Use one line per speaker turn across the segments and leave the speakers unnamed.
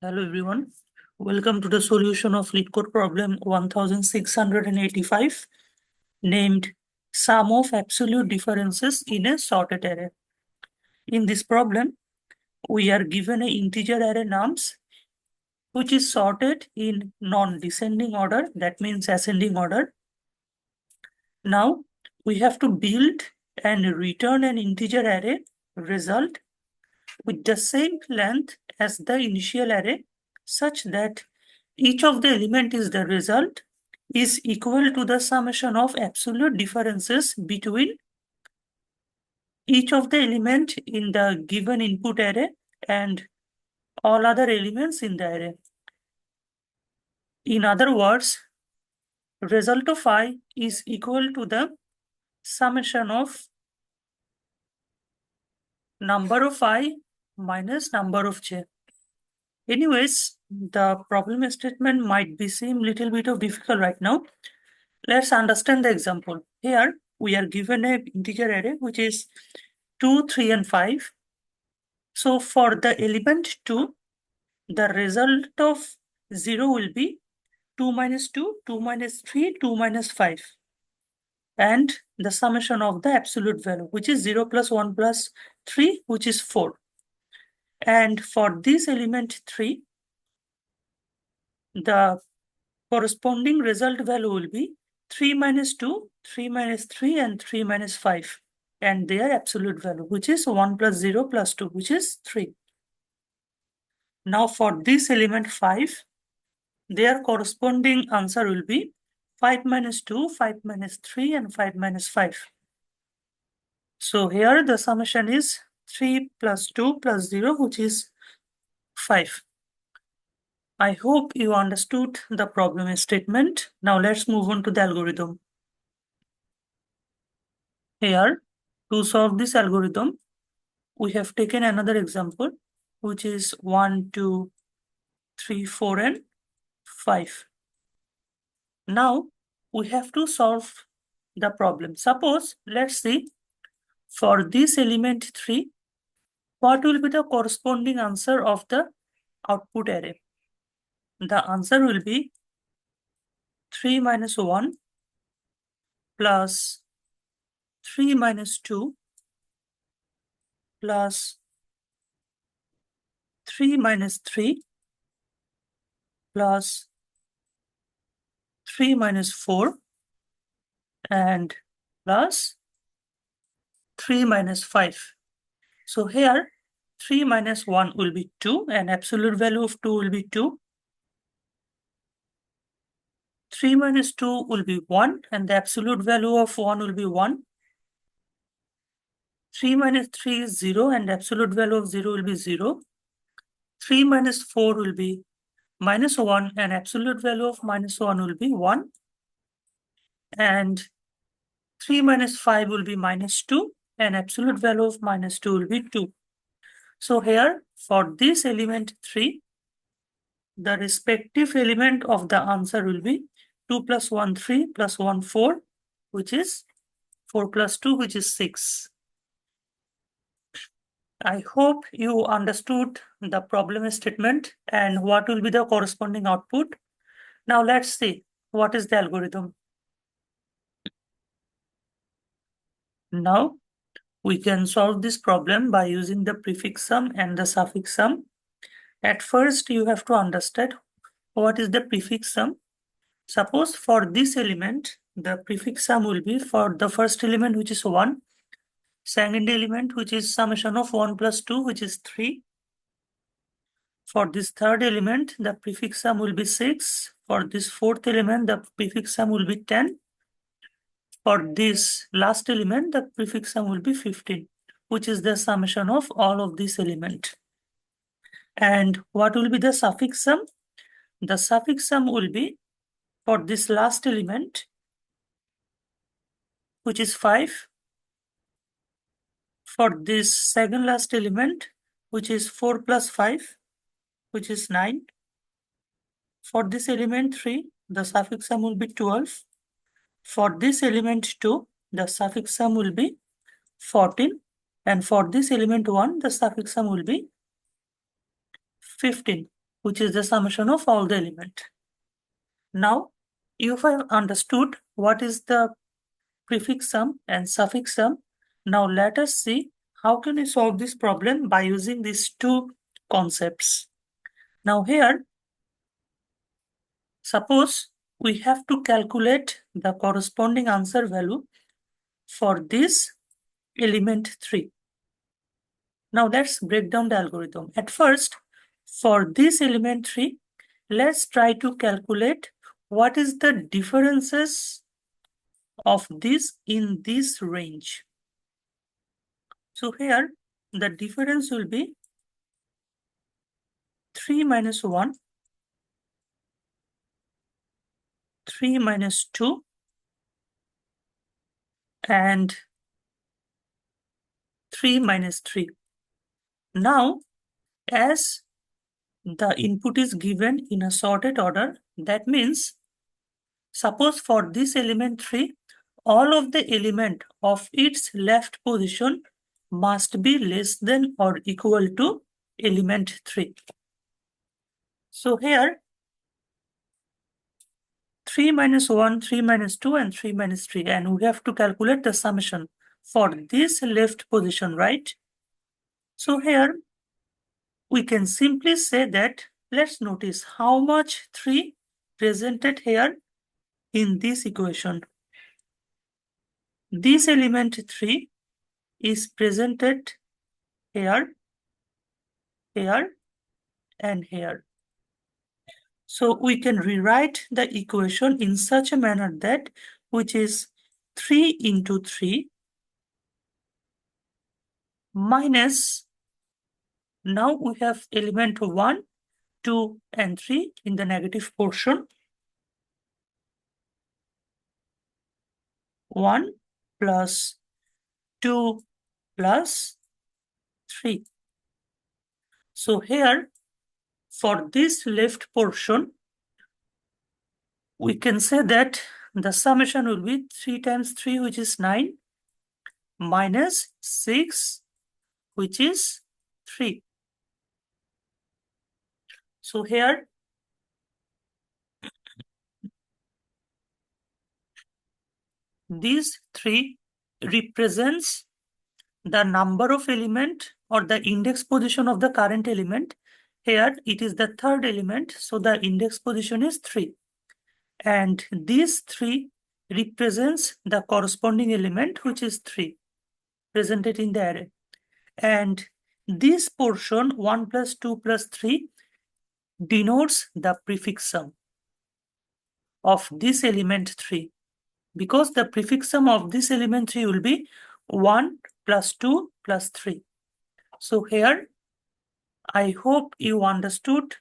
Hello everyone. Welcome to the solution of LeetCode problem 1685 named Sum of Absolute Differences in a Sorted Array. In this problem, we are given an integer array nums which is sorted in non-descending order, that means ascending order. Now we have to build and return an integer array result with the same length as the initial array such that each of the element is the result is equal to the summation of absolute differences between each of the element in the given input array and all other elements in the array. In other words, result of I is equal to the summation of number of I minus number of j. Anyways, the problem statement might be seem little bit of difficult right now. Let's understand the example. Here we are given an integer array which is 2, 3 and 5. So for the element 2, the result of 0 will be 2 minus 2, 2 minus 3, 2 minus 5. And the summation of the absolute value which is 0 plus 1 plus 3 which is 4. And for this element 3, the corresponding result value will be 3 minus 2, 3 minus 3 and 3 minus 5. And their absolute value which is 1 plus 0 plus 2 which is 3. Now for this element 5, their corresponding answer will be 5 minus 2, 5 minus 3 and 5 minus 5. So here the summation is 3 plus 2 plus 0 which is 5. I hope you understood the problem statement. Now let's move on to the algorithm. Here, to solve this algorithm, we have taken another example, which is 1, 2, 3, 4, and 5. Now, we have to solve the problem. Suppose, let's see, for this element 3, what will be the corresponding answer of the output array? The answer will be 3 minus 1 plus 3 minus 2 plus 3 minus 3 plus 3 minus 4 and plus 3 minus 5. So here 3 minus 1 will be 2 and absolute value of 2 will be 2. 3 minus 2 will be 1 and the absolute value of 1 will be 1. 3 minus 3 is 0 and absolute value of 0 will be 0. 3 minus 4 will be minus 1 and absolute value of minus 1 will be 1. And 3 minus 5 will be minus 2 and absolute value of minus 2 will be 2. So here for this element 3, the respective element of the answer will be 2 plus 1, 3 plus 1, 4, which is 4 plus 2, which is 6. I hope you understood the problem statement and what will be the corresponding output. Now let's see what is the algorithm. Now we can solve this problem by using the prefix sum and the suffix sum. At first, you have to understand what is the prefix sum. Suppose for this element, the prefix sum will be for the first element, which is 1, second element, which is summation of 1 plus 2, which is 3. For this third element, the prefix sum will be 6. For this fourth element, the prefix sum will be 10. For this last element, the prefix sum will be 15, which is the summation of all of these elements. And what will be the suffix sum? The suffix sum will be for this last element, which is 5. For this second last element, which is 4 plus 5, which is 9. For this element 3, the suffix sum will be 12. For this element 2, the suffix sum will be 14. And for this element 1, the suffix sum will be 15. which is the summation of all the elements. Now, you have understood what is the prefix sum and suffix sum. Now let us see how can we solve this problem by using these two concepts. Now here, suppose we have to calculate the corresponding answer value for this element 3. Now let's break down the algorithm. At first, for this element 3, let's try to calculate what is the differences of this in this range. So here, the difference will be 3 minus 1, 3 minus 2, and 3 minus 3. Now, as the input is given in a sorted order, that means, suppose for this element 3, all of the element of its left position must be less than or equal to element 3. So here, 3 minus 1, 3 minus 2, and 3 minus 3. And we have to calculate the summation for this left position, right? So here, we can simply say that, let's notice how much 3 presented here in this equation. This element 3 is presented here, here, and here. So we can rewrite the equation in such a manner that, which is 3 into 3 minus, now we have element 1, 2, and 3 in the negative portion. 1 plus 2 plus 3. So here, for this left portion, we can say that the summation will be 3 times 3, which is 9, minus 6, which is 3. So here, these 3 represents the number of element or the index position of the current element. Here it is the third element, so the index position is 3. And these 3 represents the corresponding element, which is 3, presented in the array. And this portion, 1 plus 2 plus 3, denotes the prefix sum of this element 3. Because the prefix sum of this element 3 will be 1 plus 2 plus 3. So here, I hope you understood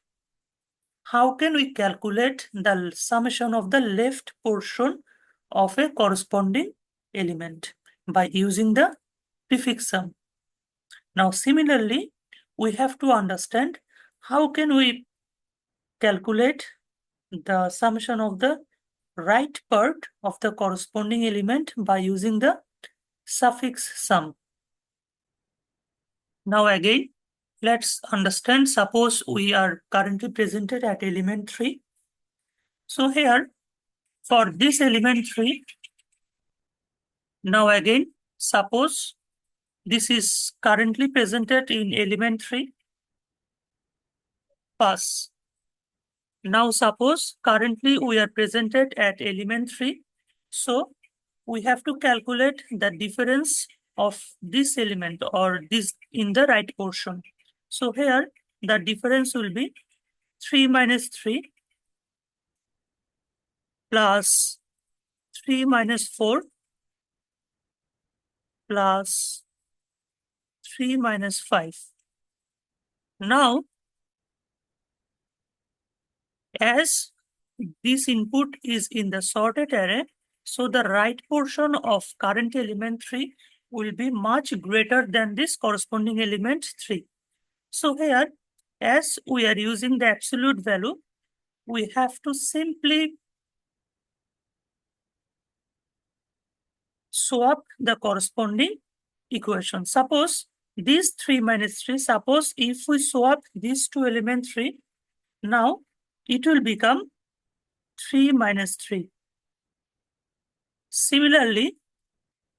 how can we calculate the summation of the left portion of a corresponding element by using the prefix sum. Now, similarly, we have to understand how can we calculate the summation of the right part of the corresponding element by using the suffix sum. Now again, let's understand, suppose we are currently presented at element 3. So here, for this element 3, now again, suppose this is currently presented in element 3, pass. Now suppose currently we are presented at element 3. So we have to calculate the difference of this element or this in the right portion. So here the difference will be 3 minus 3 plus 3 minus 4 plus 3 minus 5. Now, as this input is in the sorted array, so the right portion of current element 3 will be much greater than this corresponding element 3. So here, as we are using the absolute value, we have to simply swap the corresponding equation. Suppose this 3 minus 3, suppose if we swap these two element 3, Now it will become 3 minus 3. Similarly,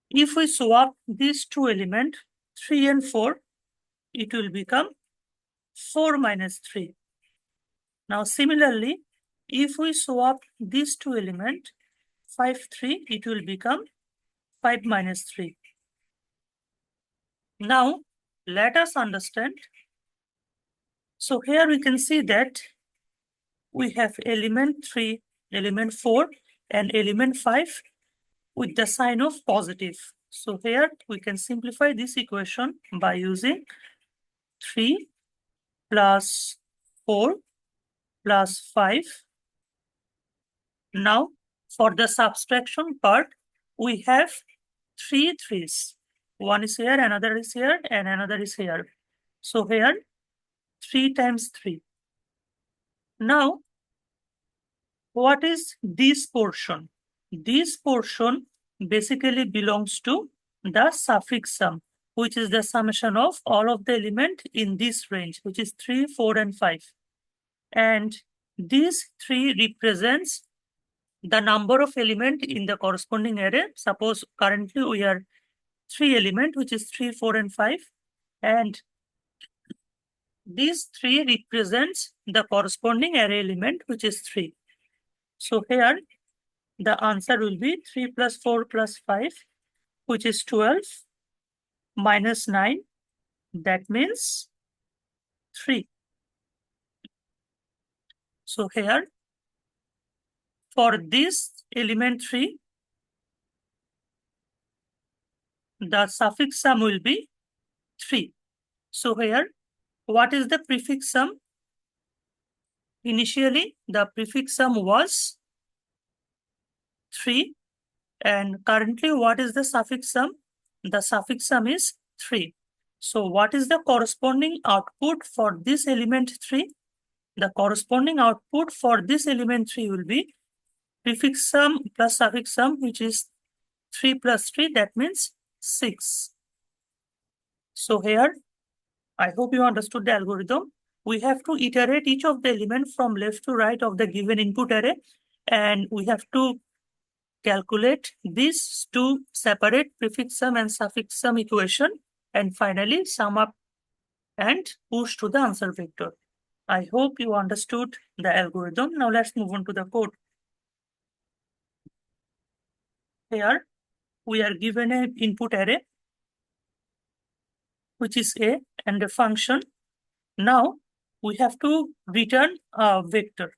if we swap these two elements, 3 and 4, it will become 4 minus 3. Now similarly, if we swap these two elements, 5, 3, it will become 5 minus 3. Now let us understand. So here we can see that we have element 3, element 4, and element 5 with the sign of positive. So here we can simplify this equation by using 3 plus 4 plus 5. Now for the subtraction part, we have 3 3's. One is here, another is here, and another is here. So here 3 times 3. Now what is this portion? This portion basically belongs to the suffix sum, which is the summation of all of the elements in this range, which is 3, 4, and 5. And these 3 represents the number of elements in the corresponding array. Suppose currently we are 3 elements, which is 3, 4, and 5. And these 3 represents the corresponding array element, which is 3. So here the answer will be 3 plus 4 plus 5, which is 12, minus 9. That means 3. So here, for this element 3, the suffix sum will be 3. So here, what is the prefix sum? Initially, the prefix sum was 3. And currently, what is the suffix sum? The suffix sum is 3. So what is the corresponding output for this element 3? The corresponding output for this element 3 will be prefix sum plus suffix sum, which is 3 plus 3, that means 6. So here, I hope you understood the algorithm. We have to iterate each of the elements from left to right of the given input array, and we have to calculate these two separate prefix sum and suffix sum equation, and finally sum up and push to the answer vector. I hope you understood the algorithm. Now let's move on to the code. Here we are given an input array, which is A, and a function. Now we have to return a vector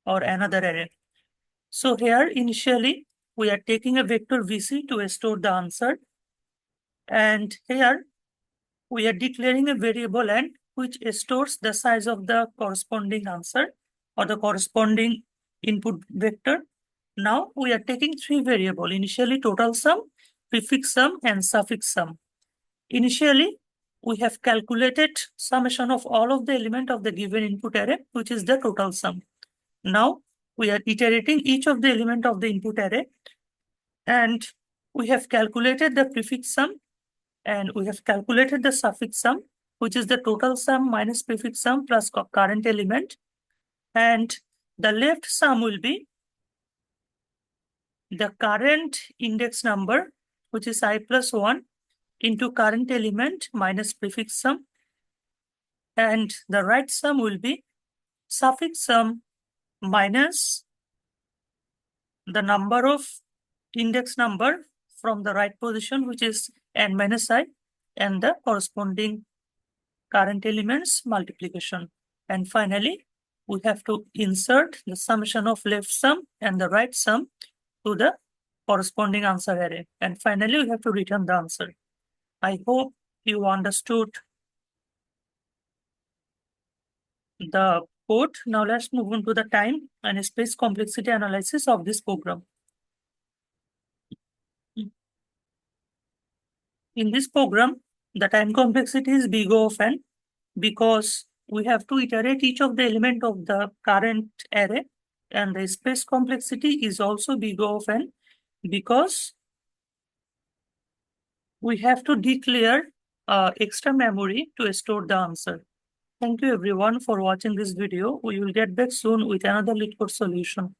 or another array. So here initially we are taking a vector VC to store the answer. And here we are declaring a variable and which stores the size of the corresponding answer or the corresponding input vector. Now we are taking 3 variables, initially total sum, prefix sum, and suffix sum. Initially, we have calculated summation of all of the elements of the given input array, which is the total sum. Now we are iterating each of the element of the input array, and we have calculated the prefix sum and we have calculated the suffix sum, which is the total sum minus prefix sum plus current element. And the left sum will be the current index number, which is I plus 1, into current element minus prefix sum. And the right sum will be suffix sum minus the number of index number from the right position, which is n minus I, and the corresponding current elements multiplication. And finally, we have to insert the summation of left sum and the right sum to the corresponding answer array. And finally, we have to return the answer. I hope you understood the code. Now let's move on to the time and space complexity analysis of this program. In this program, the time complexity is big O of n because we have to iterate each of the element of the current array, and the space complexity is also big O of n because we have to declare extra memory to store the answer. Thank you everyone for watching this video. We will get back soon with another LeetCode solution.